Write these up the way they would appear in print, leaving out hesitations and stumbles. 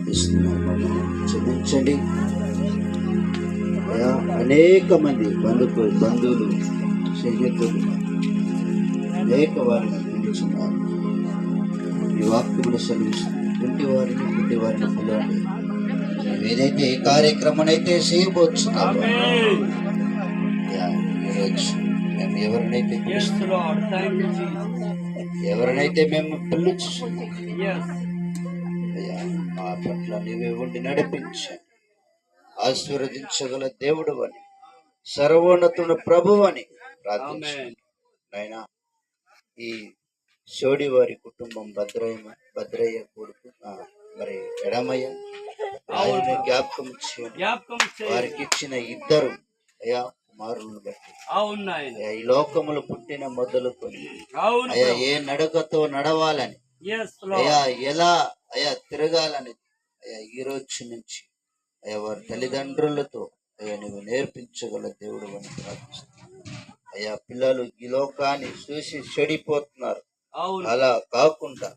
ప్రార్థిస్తున్నాము. క్షమించండి అయ్యా. అనేక మంది బంధువులు స్నేహితులు అనేక వారిని పిలుచున్నారు. ఈ వాక్యములు సెలవిస్తుంది, గుడ్డి వారిని పిలవండి. ఏదైతే ఏ కార్యక్రమం అయితే చేయబోతున్నాము ఈరోజు మేము ఎవరినైతే మేము పిలుచున్నాం అయ్యా, మా పట్ల నీవే ఉండి నడిపించండి. ఆశీర్వదించగల దేవుడు అని, సర్వోన్నతుడు ప్రభువు అని ప్రార్థించండి నాయనా. ఈ సోడి వారి కుటుంబం భద్రయ్య కొడుకు మరి ఎడమయ్య ఆయన జ్ఞాపకం చేయండి. వారికి ఇచ్చిన ఇద్దరు అయ్యా కుమారులను బట్టి ఈ లోకములు పుట్టిన మొదలుకొని అయ్యా ఏ నడకతో నడవాలని అయ్యా ఎలా అయ్యా తిరగాలని అయ్యా ఈ రోజు నుంచి అయ్యా వారి తల్లిదండ్రులతో అయ్యా నువ్వు నేర్పించగల దేవుడు అని ప్రార్థిస్తున్నాను అయ్యా. పిల్లలు ఈ లోకాన్ని చూసి చెడిపోతున్నారు, అలా కాకుండా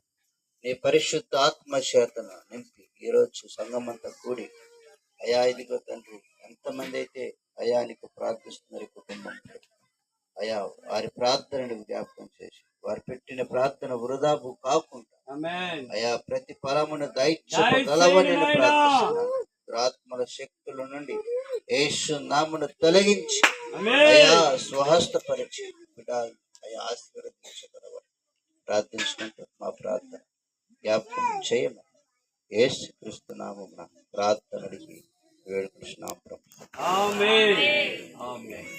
నీ పరిశుద్ధ ఆత్మ చేతను నింపి ఈరోజు సంఘమంతా కూడి అయా ఇదిగో తండ్రి ఎంతమంది అయితే అయానికి ప్రార్థిస్తున్నారు కుటుంబం అయా, వారి ప్రార్థనను జ్ఞాపకం చేసి వారు పెట్టిన ప్రార్థన వృధాపు కాకుండా అయా ప్రతి ఫలమును దయచేయగలవని ప్రార్థిస్తున్నాను. ఆత్మల శక్తుల నుండి యేసు నామమును తొలగించి అయా స్వహస్తపరిచి అయా ఆశీర్వదించగలవని ప్రార్థించుకుంటూ మా ప్రార్థన జ్ఞాపకం చేయమని యేసు క్రీస్తు నామమున ప్రార్థన అడిగి వేడుకుంటున్నాం ప్రభు. ఆమేన్.